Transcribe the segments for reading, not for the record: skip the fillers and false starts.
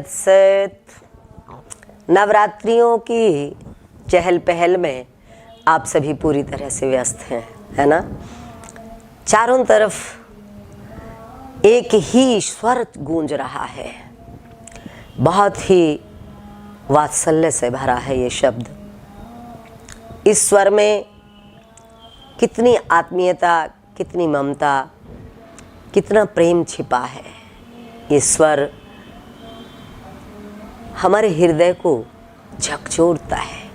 सत। नवरात्रियों की चहल पहल में आप सभी पूरी तरह से व्यस्त हैं, है ना। चारों तरफ एक ही स्वर गूंज रहा है, बहुत ही वात्सल्य से भरा है ये शब्द। इस स्वर में कितनी आत्मीयता, कितनी ममता, कितना प्रेम छिपा है। ये स्वर हमारे हृदय को झकझोरता है।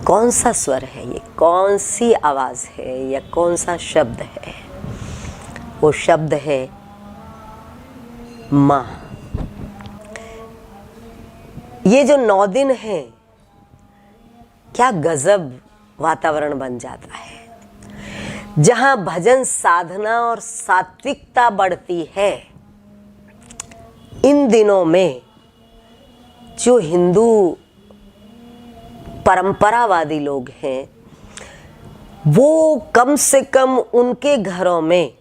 कौन सा स्वर है ये, कौन सी आवाज़ है या कौन सा शब्द है? वो शब्द है माँ। ये जो 9 दिन है, क्या गजब वातावरण बन जाता है, जहाँ भजन साधना और सात्विकता बढ़ती है। इन दिनों में जो हिंदू परंपरावादी लोग हैं, वो कम से कम उनके घरों में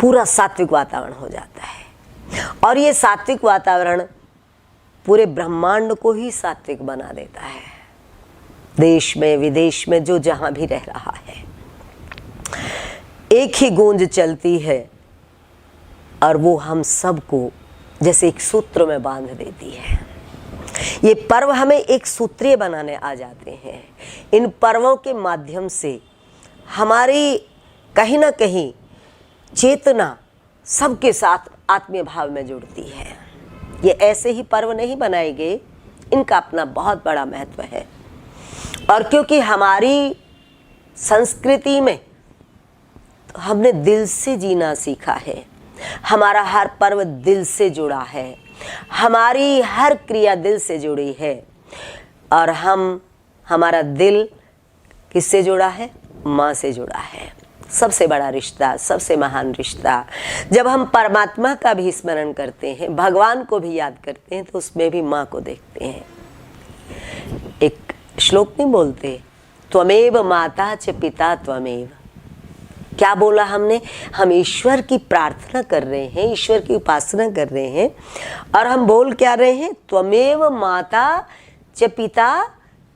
पूरा सात्विक वातावरण हो जाता है। और ये सात्विक वातावरण पूरे ब्रह्मांड को ही सात्विक बना देता है। देश में विदेश में जो जहां भी रह रहा है, एक ही गूंज चलती है और वो हम सबको जैसे एक सूत्र में बांध देती है। ये पर्व हमें एक सूत्रीय बनाने आ जाते हैं। इन पर्वों के माध्यम से हमारी कहीं ना कहीं चेतना सबके साथ आत्मीय भाव में जुड़ती है। ये ऐसे ही पर्व नहीं बनाए गए, इनका अपना बहुत बड़ा महत्व है। और क्योंकि हमारी संस्कृति में हमने दिल से जीना सीखा है, हमारा हर पर्व दिल से जुड़ा है, हमारी हर क्रिया दिल से जुड़ी है। और हमारा दिल किससे जुड़ा है? माँ से जुड़ा है। सबसे बड़ा रिश्ता, सबसे महान रिश्ता। जब हम परमात्मा का भी स्मरण करते हैं, भगवान को भी याद करते हैं, तो उसमें भी माँ को देखते हैं। एक श्लोक नहीं बोलते, त्वमेव माता च पिता त्वमेव। क्या बोला हमने? हम ईश्वर की प्रार्थना कर रहे हैं, ईश्वर की उपासना कर रहे हैं, और हम बोल क्या रहे हैं? त्वमेव माता च पिता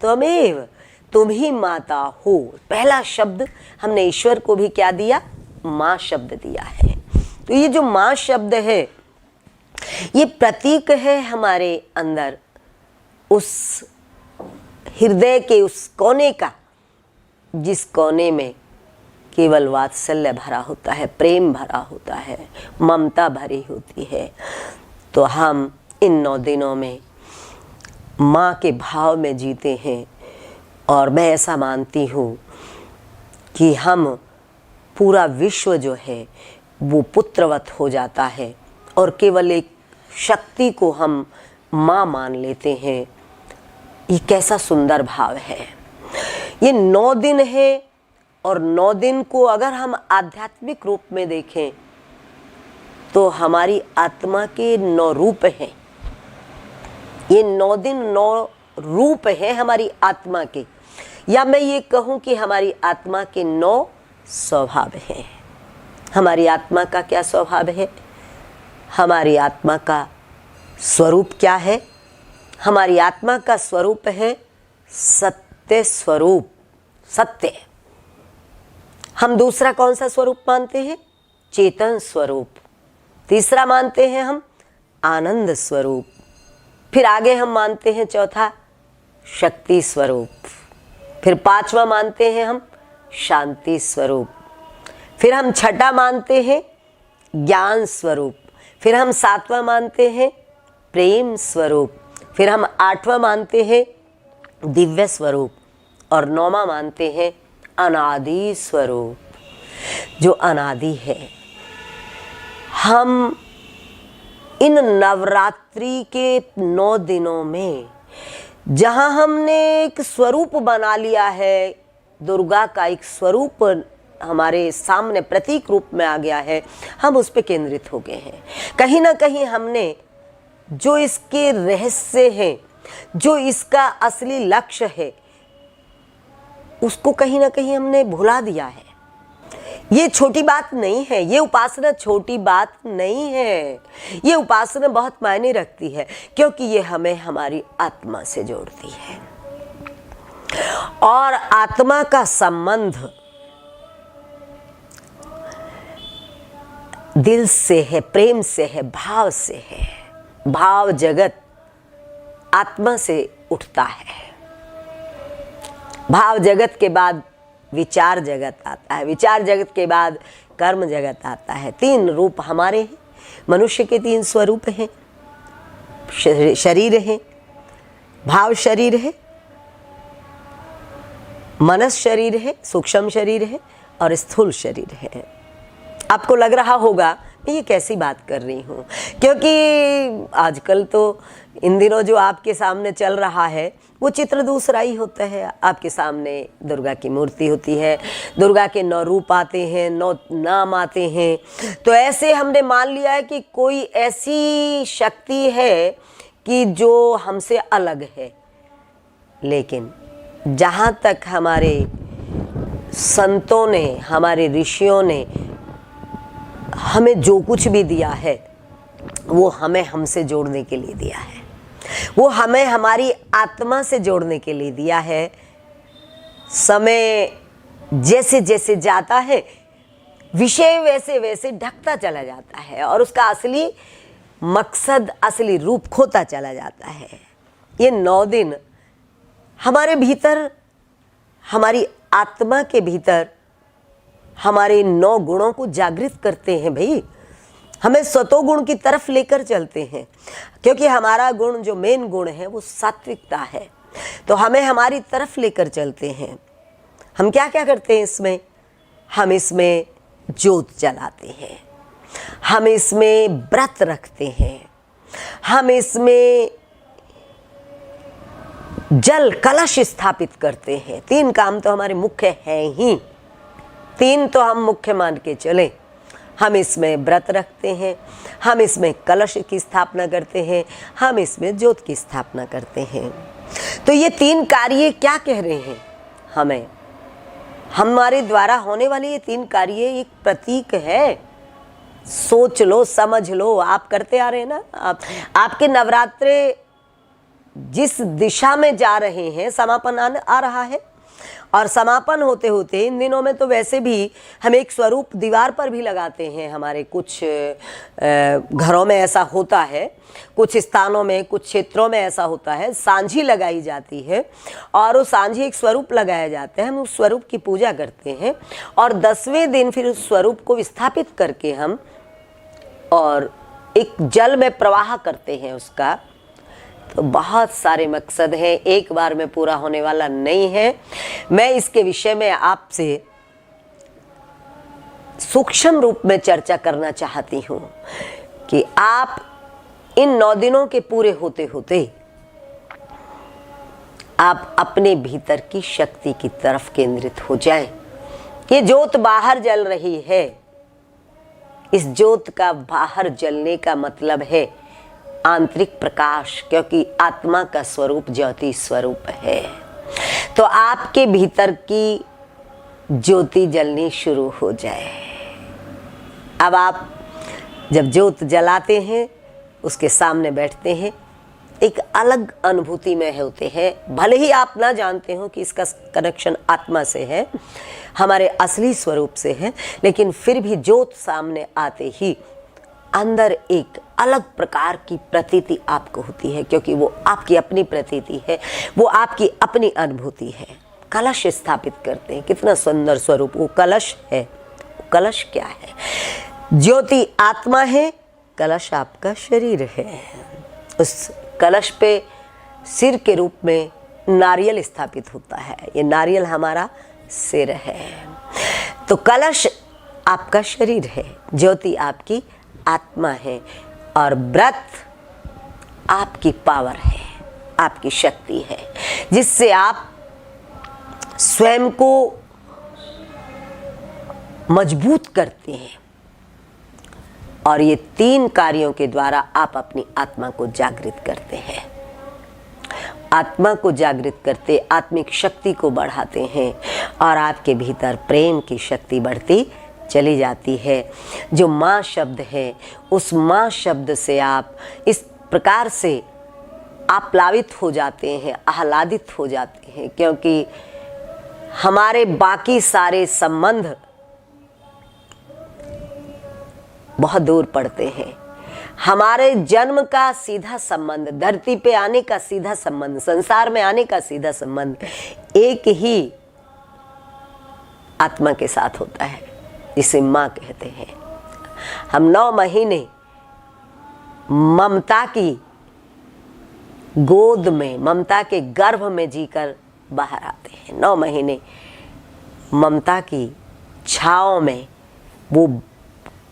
त्वमेव। तुम ही माता हो। पहला शब्द हमने ईश्वर को भी क्या दिया? माँ शब्द दिया है। तो ये जो माँ शब्द है, ये प्रतीक है हमारे अंदर उस हृदय के उस कोने का, जिस कोने में केवल वात्सल्य भरा होता है, प्रेम भरा होता है, ममता भरी होती है। तो हम इन 9 दिनों में माँ के भाव में जीते हैं। और मैं ऐसा मानती हूँ कि हम पूरा विश्व जो है वो पुत्रवत हो जाता है, और केवल एक शक्ति को हम माँ मान लेते हैं। ये कैसा सुंदर भाव है। ये 9 दिन है, और 9 दिन को अगर हम आध्यात्मिक रूप में देखें तो हमारी आत्मा के 9 रूप हैं। ये 9 दिन 9 रूप हैं हमारी आत्मा के, या मैं ये कहूँ कि हमारी आत्मा के 9 स्वभाव हैं। हमारी आत्मा का क्या स्वभाव है? हमारी आत्मा का स्वरूप क्या है? हमारी आत्मा का स्वरूप है सत्य स्वरूप, सत्य। हम दूसरा कौन सा स्वरूप मानते हैं? चेतन स्वरूप। तीसरा मानते हैं हम आनंद स्वरूप। फिर आगे हम मानते हैं चौथा शक्ति स्वरूप। फिर 5वां मानते हैं हम शांति स्वरूप। फिर हम 6ठा मानते हैं ज्ञान स्वरूप। फिर हम 7वां मानते हैं प्रेम स्वरूप। फिर हम 8वां मानते हैं दिव्य स्वरूप। और 9वां मानते हैं अनादि स्वरूप, जो अनादि है। हम इन नवरात्रि के 9 दिनों में जहाँ हमने एक स्वरूप बना लिया है, दुर्गा का एक स्वरूप हमारे सामने प्रतीक रूप में आ गया है, हम उस पर केंद्रित हो गए हैं। कहीं ना कहीं हमने जो इसके रहस्य हैं, जो इसका असली लक्ष्य है, उसको कहीं ना कहीं हमने भुला दिया है। ये छोटी बात नहीं है, ये उपासना छोटी बात नहीं है। ये उपासना बहुत मायने रखती है, क्योंकि ये हमें हमारी आत्मा से जोड़ती है। और आत्मा का संबंध दिल से है, प्रेम से है, भाव से है। भाव जगत आत्मा से उठता है। भाव जगत के बाद विचार जगत आता है, विचार जगत के बाद कर्म जगत आता है। 3 रूप हमारे हैं। मनुष्य के 3 स्वरूप हैं। शरीर है, भाव शरीर है, मनस शरीर है, सूक्ष्म शरीर है और स्थूल शरीर है। आपको लग रहा होगा मैं ये कैसी बात कर रही हूँ, क्योंकि आजकल तो इन दिनों जो आपके सामने चल रहा है वो चित्र दूसरा ही होता है। आपके सामने दुर्गा की मूर्ति होती है, दुर्गा के 9 रूप आते हैं, 9 नाम आते हैं। तो ऐसे हमने मान लिया है कि कोई ऐसी शक्ति है कि जो हमसे अलग है। लेकिन जहाँ तक हमारे संतों ने, हमारे ऋषियों ने हमें जो कुछ भी दिया है वो हमें हमसे जोड़ने के लिए दिया है, वो हमें हमारी आत्मा से जोड़ने के लिए दिया है। समय जैसे जैसे जाता है विषय वैसे वैसे ढकता चला जाता है और उसका असली मकसद, असली रूप खोता चला जाता है। ये 9 दिन हमारे भीतर, हमारी आत्मा के भीतर हमारे 9 गुणों को जागृत करते हैं भाई। हमें सतो गुण की तरफ लेकर चलते हैं, क्योंकि हमारा गुण जो मेन गुण है वो सात्विकता है। तो हमें हमारी तरफ लेकर चलते हैं। हम क्या क्या करते हैं इसमें? हम इसमें ज्योत जलाते हैं, हम इसमें व्रत रखते हैं, हम इसमें जल कलश स्थापित करते हैं। 3 काम तो हमारे मुख्य हैं ही, 3 तो हम मुख्य मान के चले। हम इसमें व्रत रखते हैं, हम इसमें कलश की स्थापना करते हैं, हम इसमें ज्योत की स्थापना करते हैं। तो ये 3 कार्य क्या कह रहे हैं हमें? हमारे द्वारा होने वाले ये 3 कार्य एक प्रतीक है। सोच लो, समझ लो। आप करते आ रहे हैं ना, आपके नवरात्रे जिस दिशा में जा रहे हैं, समापन आ रहा है। और समापन होते होते इन दिनों में तो वैसे भी हम एक स्वरूप दीवार पर भी लगाते हैं। हमारे कुछ घरों में ऐसा होता है, कुछ स्थानों में, कुछ क्षेत्रों में ऐसा होता है। सांझी लगाई जाती है और उस सांझी एक स्वरूप लगाया जाता है। हम उस स्वरूप की पूजा करते हैं और 10वें दिन फिर उस स्वरूप को विस्थापित करके हम और एक जल में प्रवाह करते हैं उसका। तो बहुत सारे मकसद हैं, एक बार में पूरा होने वाला नहीं है। मैं इसके विषय में आपसे सूक्ष्म रूप में चर्चा करना चाहती हूँ कि आप इन 9 दिनों के पूरे होते होते आप अपने भीतर की शक्ति की तरफ केंद्रित हो जाएं। ये ज्योत बाहर जल रही है, इस ज्योत का बाहर जलने का मतलब है आंतरिक प्रकाश, क्योंकि आत्मा का स्वरूप ज्योति स्वरूप है। तो आपके भीतर की ज्योति जलनी शुरू हो जाए। अब आप जब ज्योत जलाते हैं, उसके सामने बैठते हैं, एक अलग अनुभूति में होते हैं। भले ही आप ना जानते हो कि इसका कनेक्शन आत्मा से है, हमारे असली स्वरूप से है, लेकिन फिर भी ज्योत सामने आते ही अंदर एक अलग प्रकार की प्रतीति आपको होती है, क्योंकि वो आपकी अपनी प्रतीति है, वो आपकी अपनी अनुभूति है। कलश स्थापित करते हैं, कितना सुंदर स्वरूप वो कलश है। कलश क्या है? ज्योति आत्मा है, कलश आपका शरीर है। उस कलश पे सिर के रूप में नारियल स्थापित होता है। ये नारियल हमारा सिर है। तो कलश आपका शरीर है, ज्योति आपकी आत्मा है और व्रत आपकी पावर है, आपकी शक्ति है, जिससे आप स्वयं को मजबूत करते हैं। और ये 3 कार्यों के द्वारा आप अपनी आत्मा को जागृत करते हैं। आत्मा को जागृत करते, आत्मिक शक्ति को बढ़ाते हैं और आपके भीतर प्रेम की शक्ति बढ़ती चली जाती है। जो माँ शब्द है, उस माँ शब्द से आप इस प्रकार से आप्लावित हो जाते हैं, आह्लादित हो जाते हैं, क्योंकि हमारे बाकी सारे संबंध बहुत दूर पड़ते हैं। हमारे जन्म का सीधा संबंध, धरती पे आने का सीधा संबंध, संसार में आने का सीधा संबंध एक ही आत्मा के साथ होता है, जिसे माँ कहते हैं। हम 9 महीने ममता की गोद में, ममता के गर्भ में जीकर बाहर आते हैं। 9 महीने ममता की छाँव में वो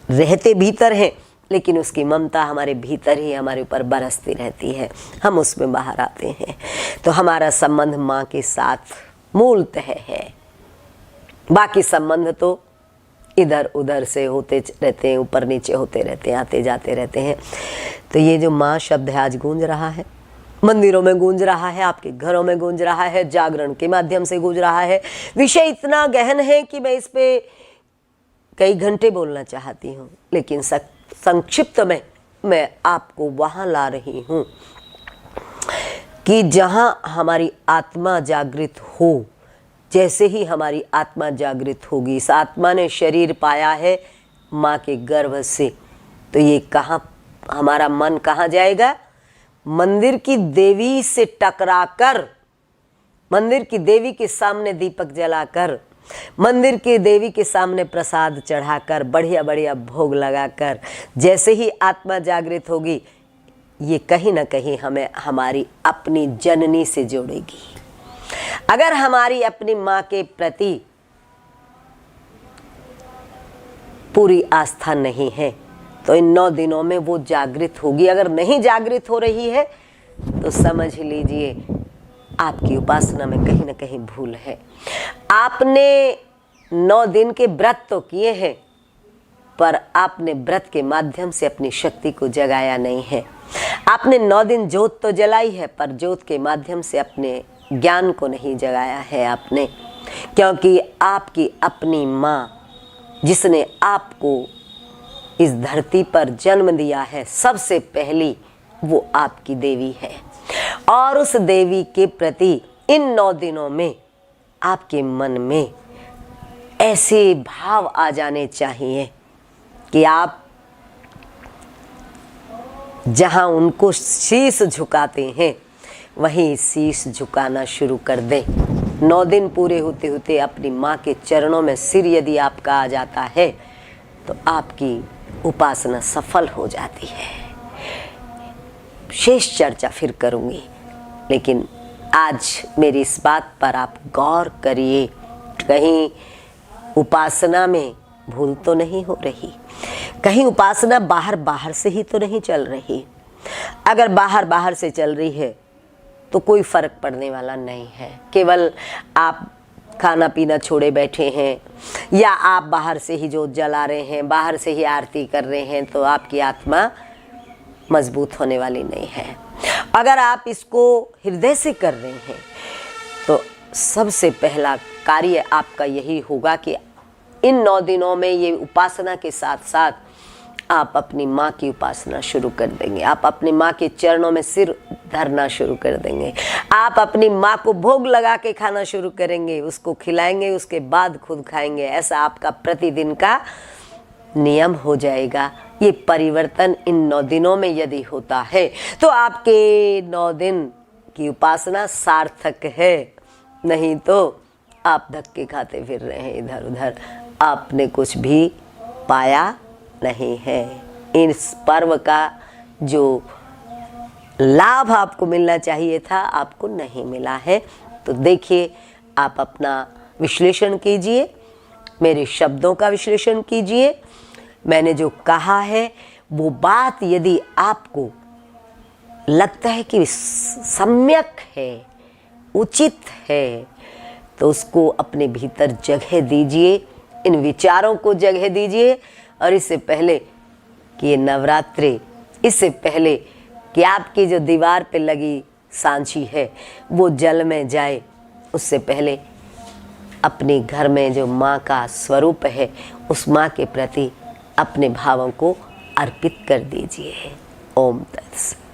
रहते भीतर हैं, लेकिन उसकी ममता हमारे भीतर ही हमारे ऊपर बरसती रहती है, हम उसमें बाहर आते हैं। तो हमारा संबंध माँ के साथ मूलतः है। बाकी संबंध तो इधर उधर से होते रहते हैं, ऊपर नीचे होते रहते हैं, आते जाते रहते हैं। तो ये जो माँ शब्द है आज गूंज रहा है, मंदिरों में गूंज रहा है, आपके घरों में गूंज रहा है, जागरण के माध्यम से गूंज रहा है। विषय इतना गहन है कि मैं इस पे कई घंटे बोलना चाहती हूँ, लेकिन संक्षिप्त में मैं आपको वहाँ ला रही हूँ कि जहाँ हमारी आत्मा जागृत हो। जैसे ही हमारी आत्मा जागृत होगी, इस आत्मा ने शरीर पाया है माँ के गर्भ से, तो ये कहाँ, हमारा मन कहाँ जाएगा? मंदिर की देवी से टकराकर, मंदिर की देवी के सामने दीपक जलाकर, मंदिर की देवी के सामने प्रसाद चढ़ाकर, बढ़िया बढ़िया भोग लगाकर जैसे ही आत्मा जागृत होगी, ये कहीं ना कहीं हमें हमारी अपनी जननी से जोड़ेगी। अगर हमारी अपनी माँ के प्रति पूरी आस्था नहीं है तो इन 9 दिनों में वो जागृत होगी। अगर नहीं जागृत हो रही है तो समझ लीजिए आपकी उपासना में कहीं ना कहीं भूल है। आपने 9 दिन के व्रत तो किए हैं, पर आपने व्रत के माध्यम से अपनी शक्ति को जगाया नहीं है। आपने 9 दिन ज्योत तो जलाई है, पर ज्योत के माध्यम से अपने ज्ञान को नहीं जगाया है आपने, क्योंकि आपकी अपनी माँ जिसने आपको इस धरती पर जन्म दिया है, सबसे पहली वो आपकी देवी है। और उस देवी के प्रति इन 9 दिनों में आपके मन में ऐसे भाव आ जाने चाहिए कि आप जहां उनको शीश झुकाते हैं वहीं शीश झुकाना शुरू कर दें। 9 दिन पूरे होते होते अपनी माँ के चरणों में सिर यदि आपका आ जाता है तो आपकी उपासना सफल हो जाती है। शेष चर्चा फिर करूँगी, लेकिन आज मेरी इस बात पर आप गौर करिए, कहीं उपासना में भूल तो नहीं हो रही, कहीं उपासना बाहर बाहर से ही तो नहीं चल रही। अगर बाहर बाहर से चल रही है तो कोई फर्क पड़ने वाला नहीं है। केवल आप खाना पीना छोड़े बैठे हैं या आप बाहर से ही जोत जला रहे हैं, बाहर से ही आरती कर रहे हैं, तो आपकी आत्मा मजबूत होने वाली नहीं है। अगर आप इसको हृदय से कर रहे हैं तो सबसे पहला कार्य आपका यही होगा कि इन 9 दिनों में ये उपासना के साथ साथ आप अपनी माँ की उपासना शुरू कर देंगे। आप अपनी माँ के चरणों में सिर धरना शुरू कर देंगे। आप अपनी माँ को भोग लगा के खाना शुरू करेंगे, उसको खिलाएंगे, उसके बाद खुद खाएंगे। ऐसा आपका प्रतिदिन का नियम हो जाएगा। ये परिवर्तन इन 9 दिनों में यदि होता है तो आपके 9 दिन की उपासना सार्थक है, नहीं तो आप धक्के खाते फिर रहे हैं इधर उधर, आपने कुछ भी पाया नहीं है। इस पर्व का जो लाभ आपको मिलना चाहिए था आपको नहीं मिला है। तो देखिए, आप अपना विश्लेषण कीजिए, मेरे शब्दों का विश्लेषण कीजिए। मैंने जो कहा है वो बात यदि आपको लगता है कि सम्यक है, उचित है, तो उसको अपने भीतर जगह दीजिए, इन विचारों को जगह दीजिए। और इससे पहले कि ये नवरात्रि, इससे पहले कि आपकी जो दीवार पे लगी सांची है वो जल में जाए, उससे पहले अपने घर में जो माँ का स्वरूप है उस माँ के प्रति अपने भावों को अर्पित कर दीजिए। ओम तत्सत।